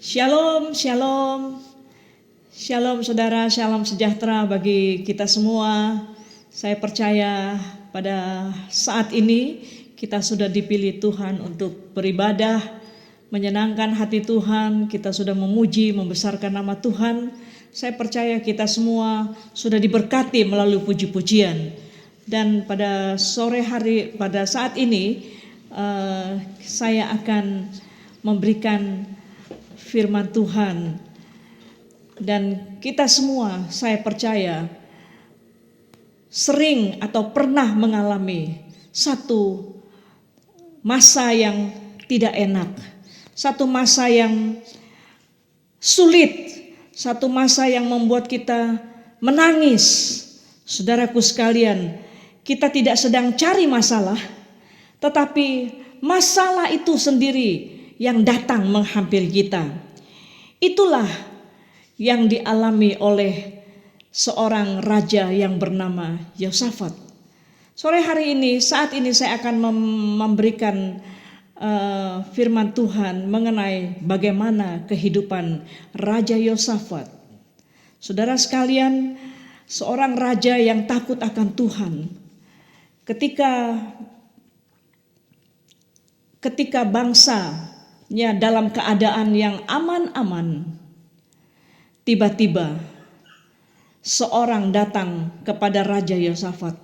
Shalom, shalom, shalom saudara, shalom sejahtera bagi kita semua. Saya percaya pada saat ini kita sudah dipilih Tuhan untuk beribadah, menyenangkan hati Tuhan. Kita sudah memuji, membesarkan nama Tuhan. Saya percaya kita semua sudah diberkati melalui puji-pujian. Dan pada sore hari, pada saat ini saya akan memberikan firman Tuhan, dan kita semua saya percaya sering atau pernah mengalami satu masa yang tidak enak, satu masa yang sulit, satu masa yang membuat kita menangis. Saudaraku sekalian, kita tidak sedang cari masalah, tetapi masalah itu sendiri yang datang menghampiri kita. Itulah yang dialami oleh seorang raja yang bernama Yosafat. Sore hari ini, saat ini saya akan memberikan firman Tuhan mengenai bagaimana kehidupan Raja Yosafat. Saudara sekalian, seorang raja yang takut akan Tuhan. Ketika bangsanya dalam keadaan yang aman-aman, tiba-tiba seorang datang kepada Raja Yosafat.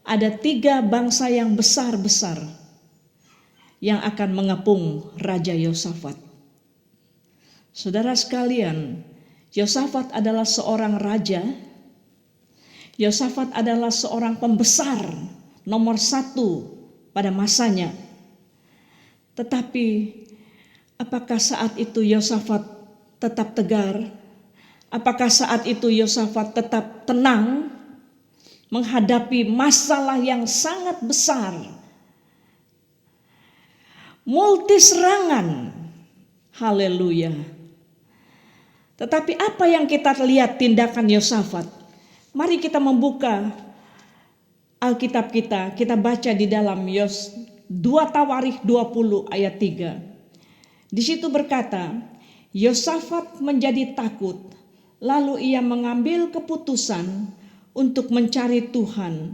Ada 3 bangsa yang besar-besar yang akan mengepung Raja Yosafat. Saudara sekalian, Yosafat adalah seorang raja. Yosafat adalah seorang pembesar nomor 1 pada masanya. Tetapi apakah saat itu Yosafat tetap tegar? Apakah saat itu Yosafat tetap tenang menghadapi masalah yang sangat besar, multi serangan? Haleluya. Tetapi apa yang kita lihat tindakan Yosafat? Mari kita membuka Alkitab kita baca di dalam 2 Tawarikh 20 ayat 3. Di situ berkata, Yosafat menjadi takut, lalu ia mengambil keputusan untuk mencari Tuhan.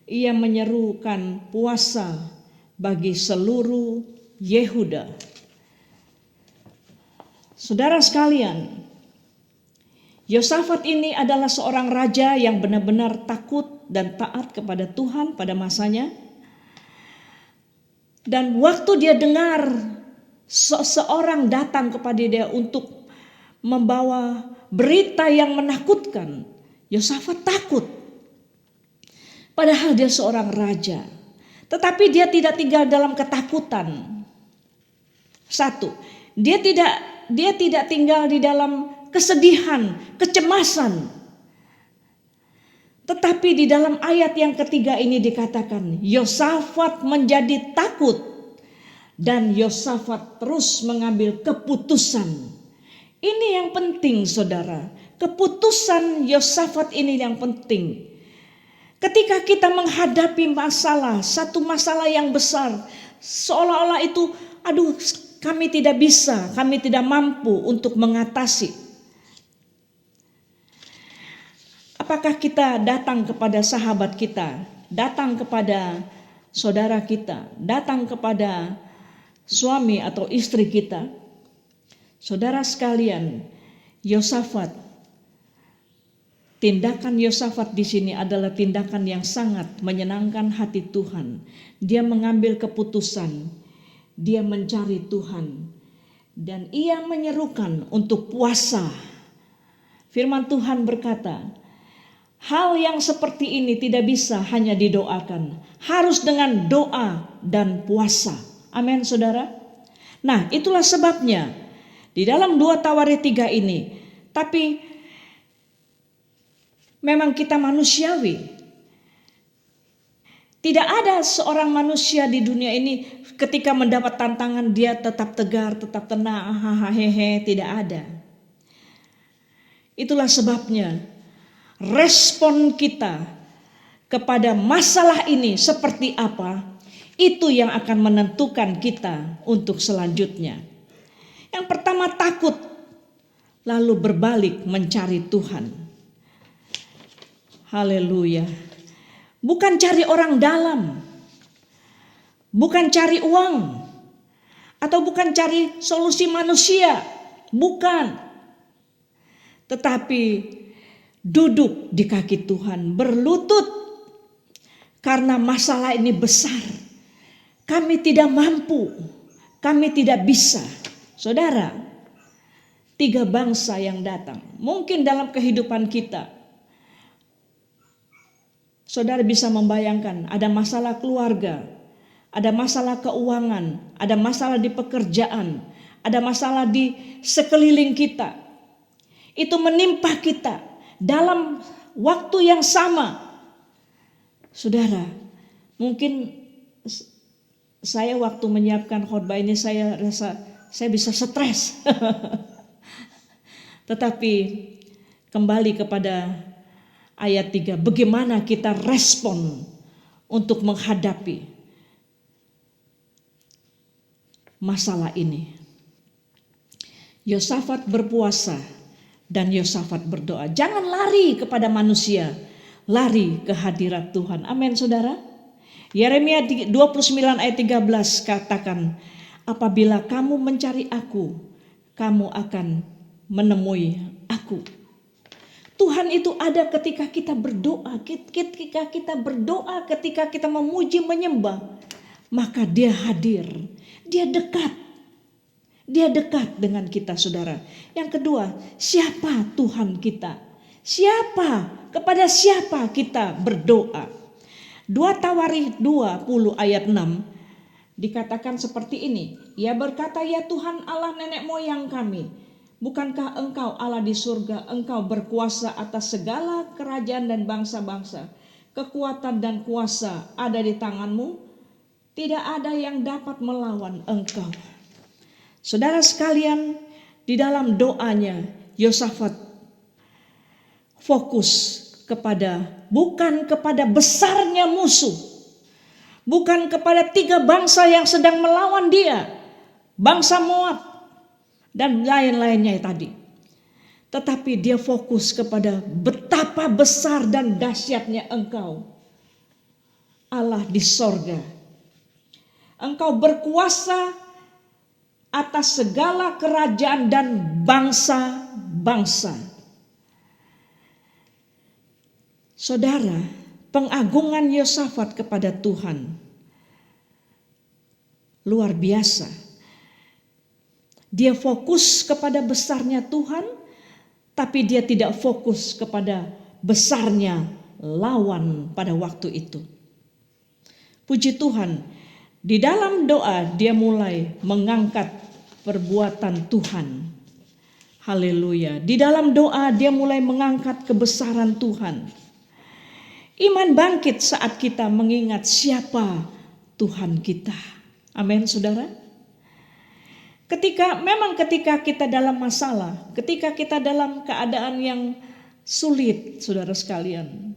Ia menyerukan puasa bagi seluruh Yehuda. Saudara sekalian, Yosafat ini adalah seorang raja yang benar-benar takut dan taat kepada Tuhan pada masanya. Dan waktu dia dengar seseorang datang kepada dia untuk membawa berita yang menakutkan, Yosafat takut. Padahal dia seorang raja, tetapi dia tidak tinggal dalam ketakutan. 1, dia tidak tinggal di dalam kesedihan, kecemasan. Tetapi di dalam ayat yang ketiga ini dikatakan, Yosafat menjadi takut dan Yosafat terus mengambil keputusan. Ini yang penting, saudara. Keputusan Yosafat ini yang penting. Ketika kita menghadapi masalah, satu masalah yang besar, seolah-olah itu, kami tidak bisa, kami tidak mampu untuk mengatasi. Apakah kita datang kepada sahabat kita, datang kepada saudara kita, datang kepada suami atau istri kita? Saudara sekalian, Yosafat, tindakan Yosafat di sini adalah tindakan yang sangat menyenangkan hati Tuhan. Dia mengambil keputusan, dia mencari Tuhan, dan ia menyerukan untuk puasa. Firman Tuhan berkata, hal yang seperti ini tidak bisa hanya didoakan, harus dengan doa dan puasa. Amin, saudara. Nah, itulah sebabnya di dalam 2 Tawarikh 3 ini, tapi memang kita manusiawi. Tidak ada seorang manusia di dunia ini ketika mendapat tantangan dia tetap tegar, tetap tenang, tidak ada. Itulah sebabnya respon kita kepada masalah ini seperti apa, itu yang akan menentukan kita untuk selanjutnya. Yang pertama takut, lalu berbalik mencari Tuhan. Haleluya. Bukan cari orang dalam, bukan cari uang, atau bukan cari solusi manusia, bukan. Tetapi duduk di kaki Tuhan, berlutut, karena masalah ini besar. Kami tidak mampu, kami tidak bisa. Saudara, 3 bangsa yang datang. Mungkin dalam kehidupan kita, saudara bisa membayangkan ada masalah keluarga, ada masalah keuangan, ada masalah di pekerjaan, ada masalah di sekeliling kita. Itu menimpa kita dalam waktu yang sama. Saudara, mungkin saya waktu menyiapkan khotbah ini saya rasa saya bisa stres. Tetapi kembali kepada ayat 3, bagaimana kita respon untuk menghadapi masalah ini. Yosafat berpuasa dan Yosafat berdoa. Jangan lari kepada manusia, lari ke hadirat Tuhan. Amin, saudara. Yeremia 29 ayat 13 katakan, apabila kamu mencari aku, kamu akan menemui aku. Tuhan itu ada ketika kita berdoa, ketika kita memuji menyembah, maka Dia hadir, Dia dekat. Dia dekat dengan kita, saudara. Yang kedua, siapa Tuhan kita? Kepada siapa kita berdoa? 2 Tawarikh 20 ayat 6 dikatakan seperti ini. Ia berkata, ya Tuhan Allah nenek moyang kami, bukankah Engkau Allah di surga? Engkau berkuasa atas segala kerajaan dan bangsa-bangsa. Kekuatan dan kuasa ada di tangan-Mu. Tidak ada yang dapat melawan Engkau. Saudara sekalian, di dalam doanya Yosafat fokus bukan kepada besarnya musuh, bukan kepada 3 bangsa yang sedang melawan dia, bangsa Moab dan lain-lainnya tadi. Tetapi dia fokus kepada betapa besar dan dahsyatnya Engkau, Allah di sorga. Engkau berkuasa atas segala kerajaan dan bangsa-bangsa. Saudara, pengagungan Yosafat kepada Tuhan luar biasa. Dia fokus kepada besarnya Tuhan, tapi dia tidak fokus kepada besarnya lawan pada waktu itu. Puji Tuhan, di dalam doa dia mulai mengangkat perbuatan Tuhan. Haleluya. Di dalam doa dia mulai mengangkat kebesaran Tuhan. Iman bangkit saat kita mengingat siapa Tuhan kita. Amin, saudara. Ketika kita dalam masalah, ketika kita dalam keadaan yang sulit, saudara sekalian,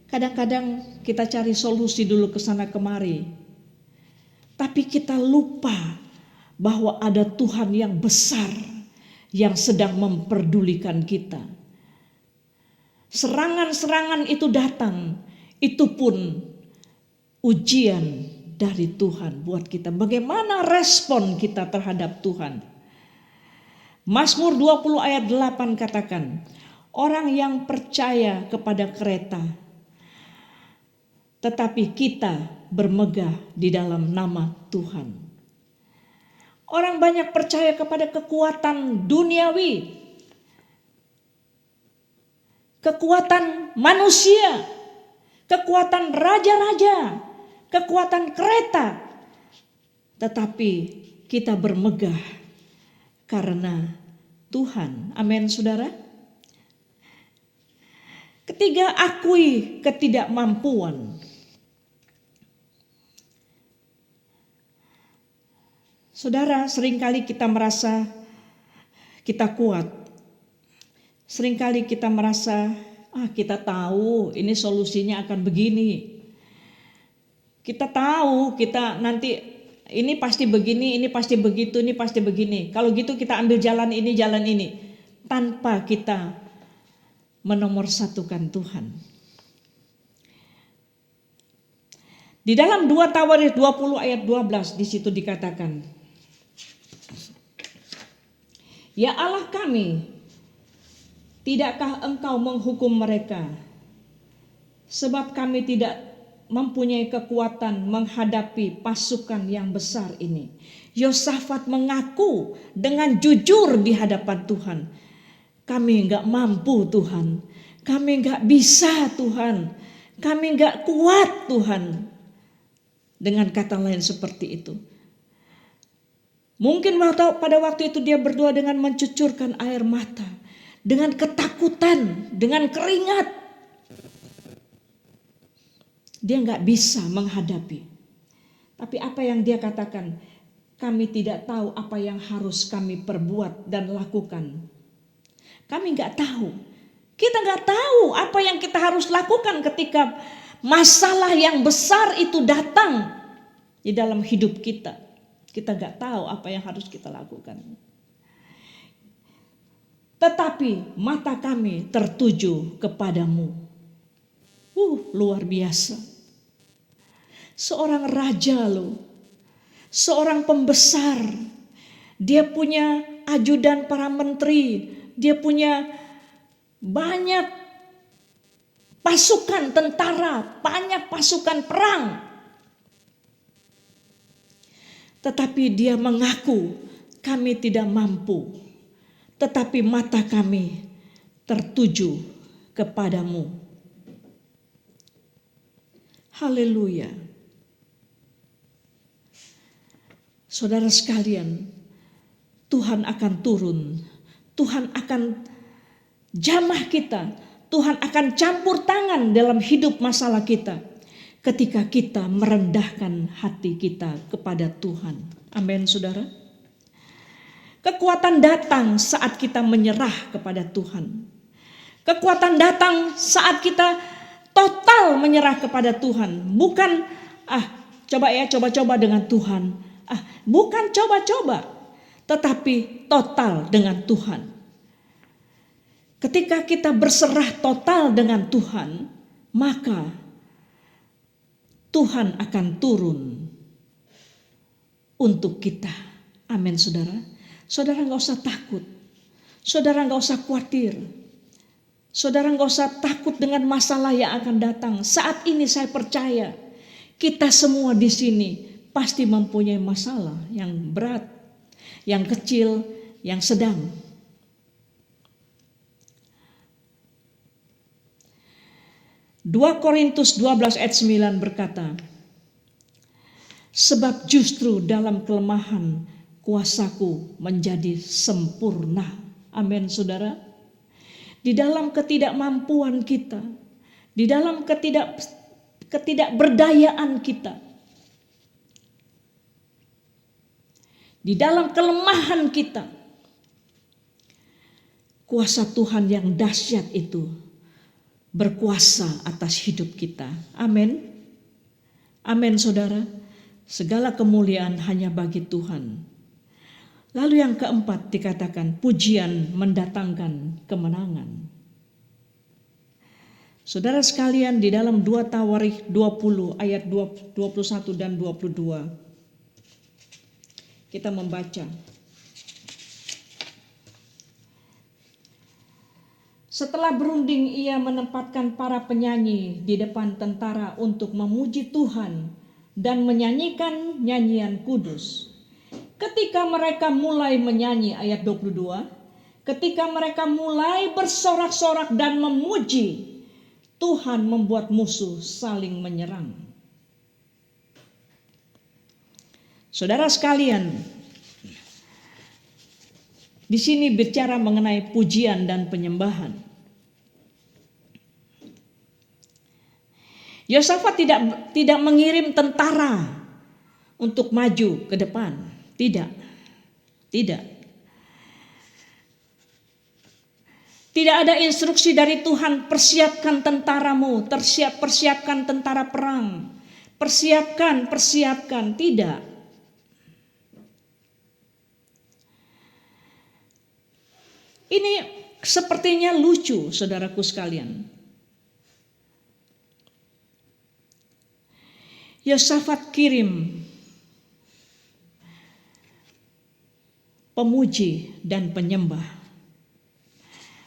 kadang-kadang kita cari solusi dulu ke sana kemari, tapi kita lupa bahwa ada Tuhan yang besar yang sedang memperdulikan kita. Serangan-serangan itu datang, itu pun ujian dari Tuhan buat kita. Bagaimana respon kita terhadap Tuhan? Mazmur 20 ayat 8 katakan, orang yang percaya kepada kereta, tetapi kita bermegah di dalam nama Tuhan. Orang banyak percaya kepada kekuatan duniawi, kekuatan manusia, kekuatan raja-raja, kekuatan kereta. Tetapi kita bermegah karena Tuhan. Amin, saudara. Ketiga, akui ketidakmampuan. Saudara, seringkali kita merasa kita kuat. Seringkali kita merasa, kita tahu ini solusinya akan begini. Kita tahu kita nanti Ini pasti begini, ini pasti begitu, ini pasti begini. Kalau gitu kita ambil jalan ini. Tanpa kita menomorsatukan Tuhan. Di dalam 2 Tawarik 20 ayat 12 di situ dikatakan, ya Allah kami, tidakkah engkau menghukum mereka? Sebab kami tidak mempunyai kekuatan menghadapi pasukan yang besar ini. Yosafat mengaku dengan jujur di hadapan Tuhan. Kami enggak mampu Tuhan. Kami enggak bisa Tuhan. Kami enggak kuat Tuhan. Dengan kata lain seperti itu. Mungkin pada waktu itu dia berdoa dengan mencucurkan air mata. Dengan ketakutan, dengan keringat. Dia nggak bisa menghadapi. Tapi apa yang dia katakan? Kami tidak tahu apa yang harus kami perbuat dan lakukan. Kami nggak tahu. Kita nggak tahu apa yang kita harus lakukan ketika masalah yang besar itu datang di dalam hidup kita. Kita nggak tahu apa yang harus kita lakukan. Tetapi mata kami tertuju kepadamu. Luar biasa. Seorang raja loh. Seorang pembesar. Dia punya ajudan para menteri. Dia punya banyak pasukan tentara. Banyak pasukan perang. Tetapi dia mengaku kami tidak mampu. Tetapi mata kami tertuju kepadamu. Haleluya. Saudara sekalian, Tuhan akan turun. Tuhan akan jamah kita. Tuhan akan campur tangan dalam hidup masalah kita. Ketika kita merendahkan hati kita kepada Tuhan. Amin saudara. Kekuatan datang saat kita menyerah kepada Tuhan. Kekuatan datang saat kita total menyerah kepada Tuhan. Bukan coba-coba dengan Tuhan. Bukan coba-coba. Tetapi total dengan Tuhan. Ketika kita berserah total dengan Tuhan, maka Tuhan akan turun untuk kita. Amin saudara. Saudara gak usah takut. Saudara gak usah khawatir. Saudara gak usah takut dengan masalah yang akan datang. Saat ini saya percaya kita semua di sini pasti mempunyai masalah yang berat, yang kecil, yang sedang. Dua Korintus 12 ayat 9 berkata, sebab justru dalam kelemahan kuasaku menjadi sempurna. Amin saudara. Di dalam ketidakmampuan kita, di dalam ketidakberdayaan kita, di dalam kelemahan kita, kuasa Tuhan yang dahsyat itu berkuasa atas hidup kita. Amin. Amin saudara. Segala kemuliaan hanya bagi Tuhan. Lalu yang keempat dikatakan pujian mendatangkan kemenangan. Saudara sekalian di dalam 2 Tawarik 20 ayat 21 dan 22. Kita membaca. Setelah berunding ia menempatkan para penyanyi di depan tentara untuk memuji Tuhan dan menyanyikan nyanyian kudus. Ketika mereka mulai menyanyi ayat 22, ketika mereka mulai bersorak-sorak dan memuji, Tuhan membuat musuh saling menyerang. Saudara sekalian, di sini bicara mengenai pujian dan penyembahan. Yosafat tidak mengirim tentara untuk maju ke depan. Tidak. Tidak ada instruksi dari Tuhan, persiapkan tentaramu, persiapkan tentara perang. Persiapkan, tidak. Ini sepertinya lucu, saudaraku sekalian. Yosafat kirim pemuji dan penyembah.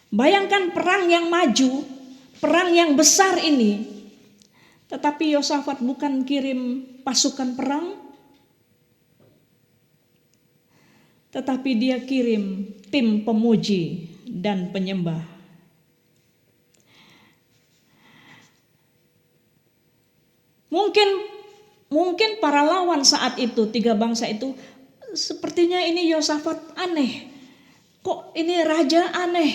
Bayangkan perang yang maju, perang yang besar ini. Tetapi Yosafat bukan kirim pasukan perang, tetapi dia kirim tim pemuji dan penyembah. Mungkin para lawan saat itu, tiga bangsa itu, sepertinya ini Yosafat aneh. Kok ini raja aneh?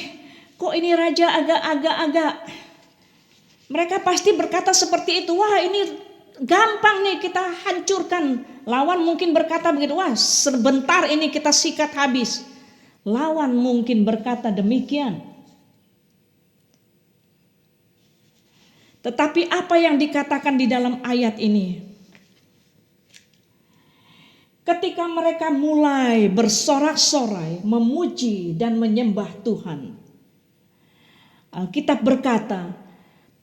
Kok ini raja agak-agak. Mereka pasti berkata seperti itu. Wah, ini gampang nih kita hancurkan. Lawan mungkin berkata begitu. Wah, sebentar ini kita sikat habis. Lawan mungkin berkata demikian. Tetapi apa yang dikatakan di dalam ayat ini? Ketika mereka mulai bersorak-sorai, memuji dan menyembah Tuhan, Alkitab berkata,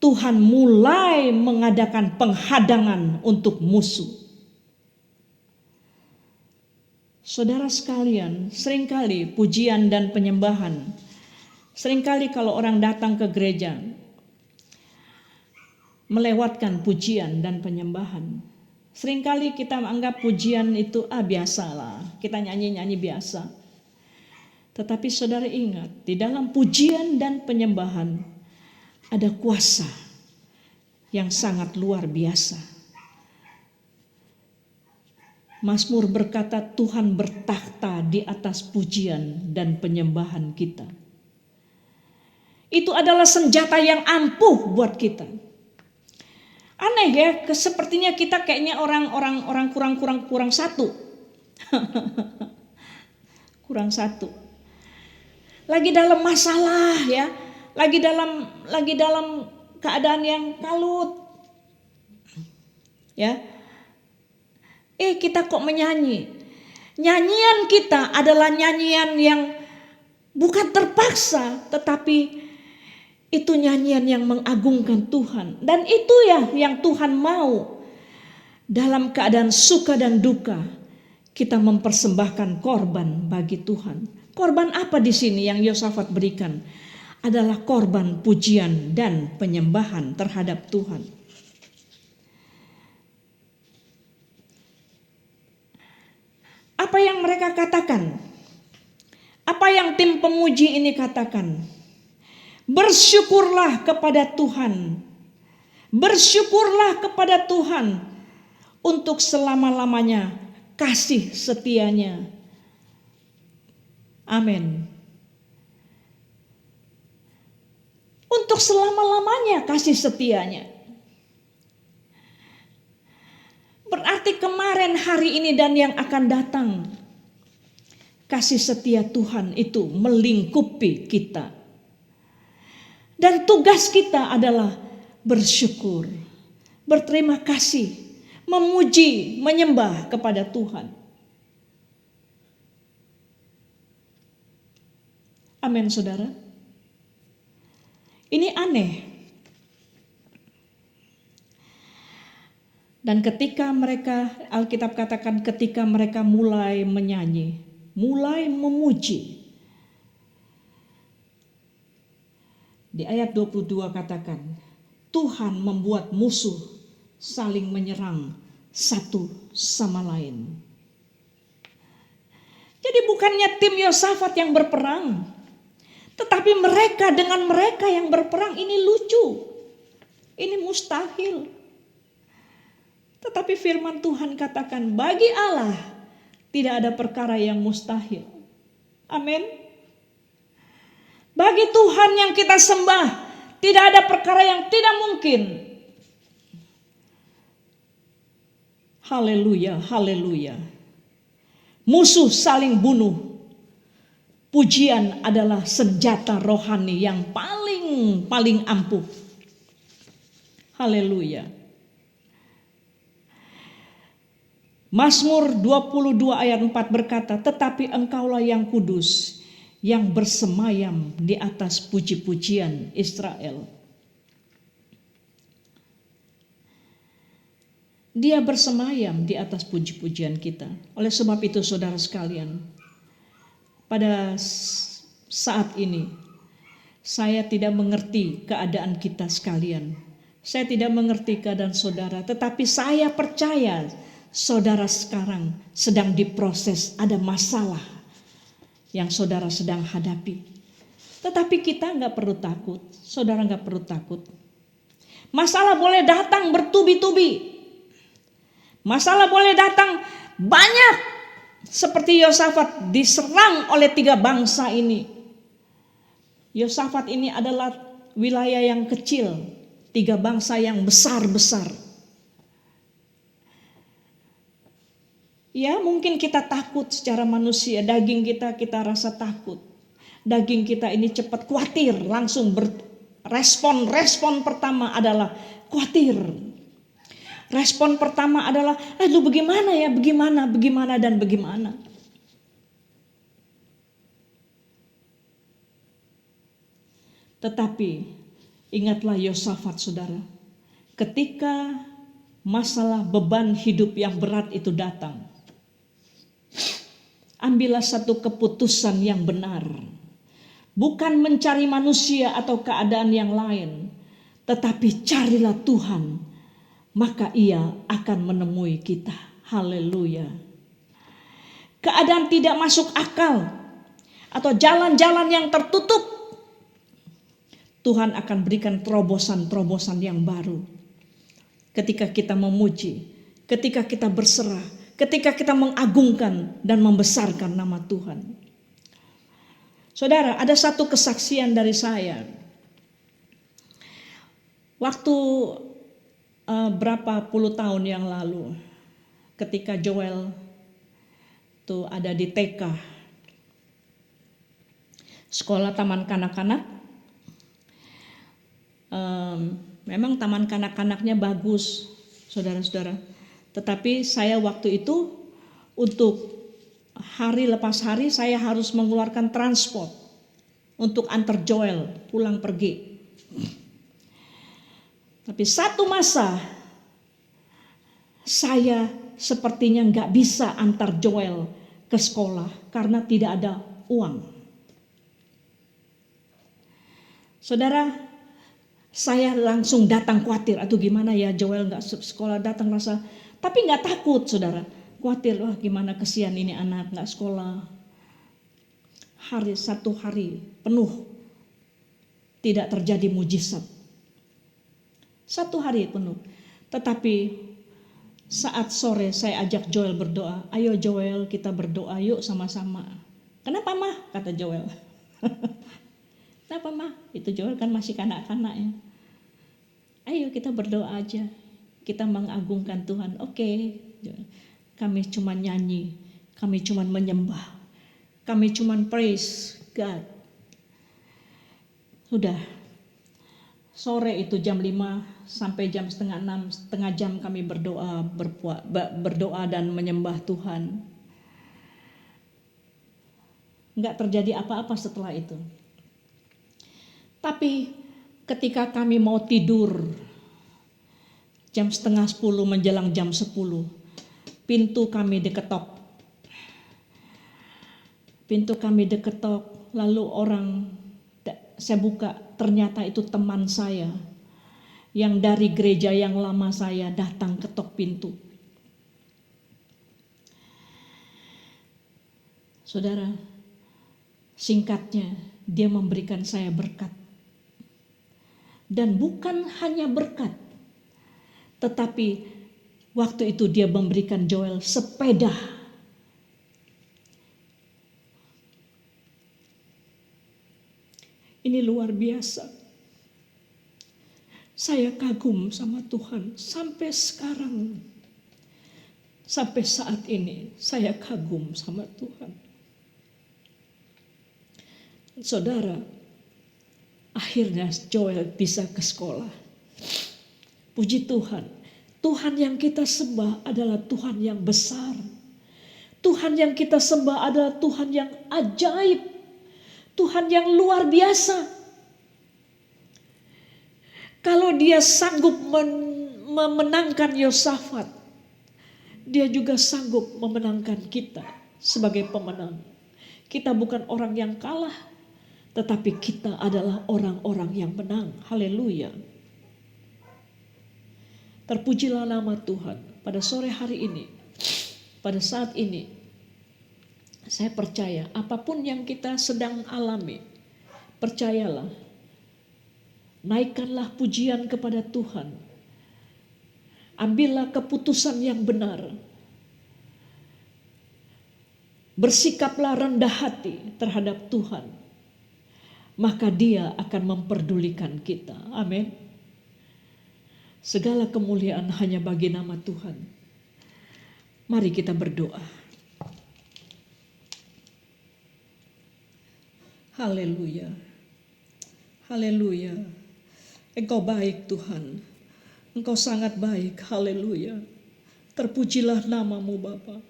Tuhan mulai mengadakan penghadangan untuk musuh. Saudara sekalian, seringkali pujian dan penyembahan, seringkali kalau orang datang ke gereja, melewatkan pujian dan penyembahan. Seringkali kita menganggap pujian itu biasalah, kita nyanyi-nyanyi biasa. Tetapi saudara ingat, di dalam pujian dan penyembahan ada kuasa yang sangat luar biasa. Mazmur berkata, Tuhan bertakhta di atas pujian dan penyembahan kita. Itu adalah senjata yang ampuh buat kita. Aneh ya, sepertinya kita kayaknya orang kurang satu. Kurang satu. Lagi dalam masalah ya, lagi dalam keadaan yang kalut. Ya. Kita kok menyanyi. Nyanyian kita adalah nyanyian yang bukan terpaksa, tetapi itu nyanyian yang mengagungkan Tuhan. Dan itu ya yang Tuhan mau. Dalam keadaan suka dan duka, kita mempersembahkan korban bagi Tuhan. Korban apa di sini yang Yosafat berikan? Adalah korban pujian dan penyembahan terhadap Tuhan. Apa yang mereka katakan? Apa yang tim pemuji ini katakan? Bersyukurlah kepada Tuhan. Bersyukurlah kepada Tuhan untuk selama-lamanya kasih setianya. Amin. Untuk selama-lamanya kasih setianya. Berarti kemarin, hari ini, dan yang akan datang, kasih setia Tuhan itu melingkupi kita. Dan tugas kita adalah bersyukur, berterima kasih, memuji, menyembah kepada Tuhan. Amin, saudara. Ini aneh. Dan ketika mereka, Alkitab katakan ketika mereka mulai menyanyi, mulai memuji. Di ayat 22 katakan, Tuhan membuat musuh saling menyerang satu sama lain. Jadi bukannya tim Yosafat yang berperang, tetapi mereka dengan mereka yang berperang. Ini lucu, ini mustahil. Tetapi firman Tuhan katakan, bagi Allah tidak ada perkara yang mustahil. Amin. Bagi Tuhan yang kita sembah, tidak ada perkara yang tidak mungkin. Haleluya, haleluya. Musuh saling bunuh. Pujian adalah senjata rohani yang paling ampuh. Haleluya. Mazmur 22 ayat 4 berkata, tetapi engkaulah yang kudus, yang bersemayam di atas puji-pujian Israel. Dia bersemayam di atas puji-pujian kita. Oleh sebab itu saudara sekalian, pada saat ini saya tidak mengerti keadaan kita sekalian. Saya tidak mengerti keadaan saudara, tetapi saya percaya saudara sekarang sedang diproses, ada masalah yang saudara sedang hadapi. Tetapi kita nggak perlu takut, saudara nggak perlu takut. Masalah boleh datang bertubi-tubi. Masalah boleh datang banyak. Seperti Yosafat diserang oleh 3 bangsa ini. Yosafat ini adalah wilayah yang kecil. 3 bangsa yang besar-besar. Ya mungkin kita takut secara manusia. Daging kita rasa takut. Daging kita ini cepat khawatir. Langsung respon pertama adalah khawatir. Respon pertama adalah, aduh bagaimana ya, bagaimana dan bagaimana. Tetapi ingatlah Yosafat saudara, ketika masalah beban hidup yang berat itu datang, ambillah satu keputusan yang benar. Bukan mencari manusia atau keadaan yang lain, tetapi carilah Tuhan. Maka ia akan menemui kita. Haleluya. Keadaan tidak masuk akal atau jalan-jalan yang tertutup, Tuhan akan berikan terobosan-terobosan yang baru. Ketika kita memuji, ketika kita berserah, ketika kita mengagungkan dan membesarkan nama Tuhan. Saudara, ada satu kesaksian dari saya. Waktu berapa puluh tahun yang lalu, ketika Joel tuh ada di TK, sekolah taman kanak-kanak. Memang taman kanak-kanaknya bagus, saudara-saudara. Tetapi saya waktu itu untuk hari lepas hari saya harus mengeluarkan transport untuk antar Joel pulang pergi. Tapi satu masa saya sepertinya nggak bisa antar Joel ke sekolah karena tidak ada uang. Saudara, saya langsung datang khawatir, atau gimana ya Joel nggak sekolah, datang rasa, tapi nggak takut saudara, khawatir, wah gimana kesian ini anak nggak sekolah. Satu hari penuh tidak terjadi mujizat. Satu hari penuh. Tetapi saat sore saya ajak Joel berdoa. Ayo Joel kita berdoa yuk sama-sama. Kenapa mah? Kata Joel. Kenapa mah? Itu Joel kan masih kanak-kanak ya. Ayo kita berdoa aja. Kita mengagungkan Tuhan. Oke. Kami cuma nyanyi. Kami cuma menyembah. Kami cuma praise God. Sudah. Sore itu jam 5 sampai jam 5:30, setengah jam kami berdoa dan menyembah Tuhan. Enggak terjadi apa-apa setelah itu. Tapi ketika kami mau tidur, jam 9:30 menjelang jam 10, pintu kami diketok. Lalu saya buka, ternyata itu teman saya yang dari gereja yang lama saya datang ketok pintu. Saudara, singkatnya dia memberikan saya berkat. Dan bukan hanya berkat, tetapi waktu itu dia memberikan Joel sepeda. Ini luar biasa. Saya kagum sama Tuhan sampai sekarang. Sampai saat ini saya kagum sama Tuhan. Saudara, akhirnya Joel bisa ke sekolah. Puji Tuhan. Tuhan yang kita sembah adalah Tuhan yang besar. Tuhan yang kita sembah adalah Tuhan yang ajaib. Tuhan yang luar biasa. Kalau dia sanggup memenangkan Yosafat, dia juga sanggup memenangkan kita sebagai pemenang. Kita bukan orang yang kalah, tetapi kita adalah orang-orang yang menang. Haleluya. Terpujilah nama Tuhan. Pada sore hari ini, pada saat ini, saya percaya apapun yang kita sedang alami, percayalah, naikkanlah pujian kepada Tuhan. Ambillah keputusan yang benar. Bersikaplah rendah hati terhadap Tuhan. Maka Dia akan memperdulikan kita. Amin. Segala kemuliaan hanya bagi nama Tuhan. Mari kita berdoa. Haleluya. Haleluya. Engkau baik Tuhan. Engkau sangat baik. Haleluya. Terpujilah namamu Bapa.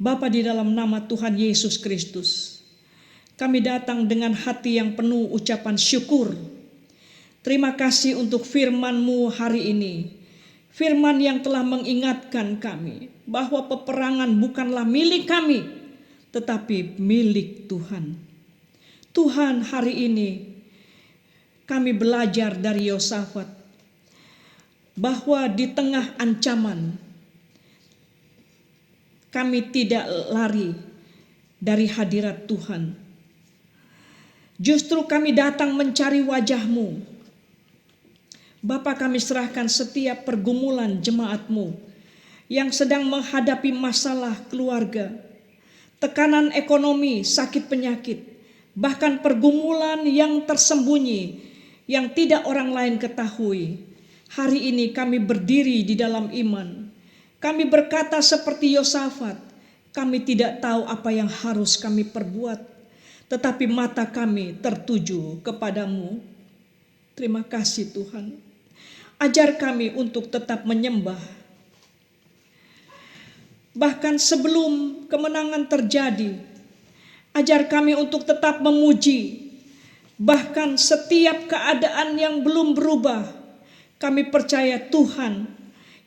Bapa, di dalam nama Tuhan Yesus Kristus, kami datang dengan hati yang penuh ucapan syukur. Terima kasih untuk firman-Mu hari ini. Firman yang telah mengingatkan kami bahwa peperangan bukanlah milik kami, tetapi milik Tuhan. Tuhan, hari ini kami belajar dari Yosafat bahwa di tengah ancaman kami tidak lari dari hadirat Tuhan. Justru kami datang mencari wajah-Mu. Bapa, kami serahkan setiap pergumulan jemaat-Mu yang sedang menghadapi masalah keluarga, tekanan ekonomi, sakit penyakit, bahkan pergumulan yang tersembunyi yang tidak orang lain ketahui. Hari ini kami berdiri di dalam iman. Kami berkata seperti Yosafat, kami tidak tahu apa yang harus kami perbuat, tetapi mata kami tertuju kepadamu. Terima kasih Tuhan. Ajar kami untuk tetap menyembah. Bahkan sebelum kemenangan terjadi, ajar kami untuk tetap memuji. Bahkan setiap keadaan yang belum berubah, kami percaya Tuhan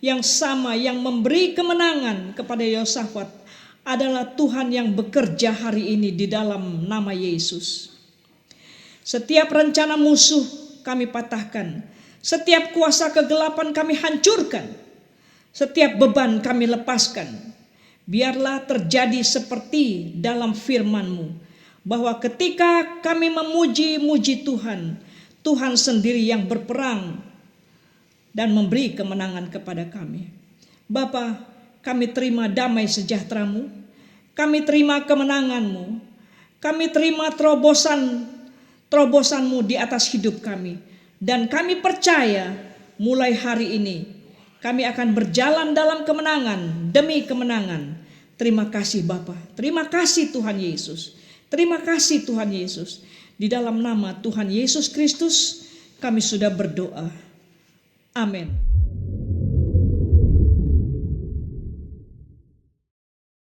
yang sama yang memberi kemenangan kepada Yosafat adalah Tuhan yang bekerja hari ini di dalam nama Yesus. Setiap rencana musuh kami patahkan. Setiap kuasa kegelapan kami hancurkan. Setiap beban kami lepaskan. Biarlah terjadi seperti dalam firman-Mu, bahwa ketika kami memuji-muji Tuhan, Tuhan sendiri yang berperang dan memberi kemenangan kepada kami. Bapa, kami terima damai sejahtera-Mu. Kami terima kemenangan-Mu. Kami terima terobosan-Mu di atas hidup kami. Dan kami percaya mulai hari ini kami akan berjalan dalam kemenangan demi kemenangan. Terima kasih Bapa. Terima kasih Tuhan Yesus. Terima kasih Tuhan Yesus. Di dalam nama Tuhan Yesus Kristus kami sudah berdoa. Amin.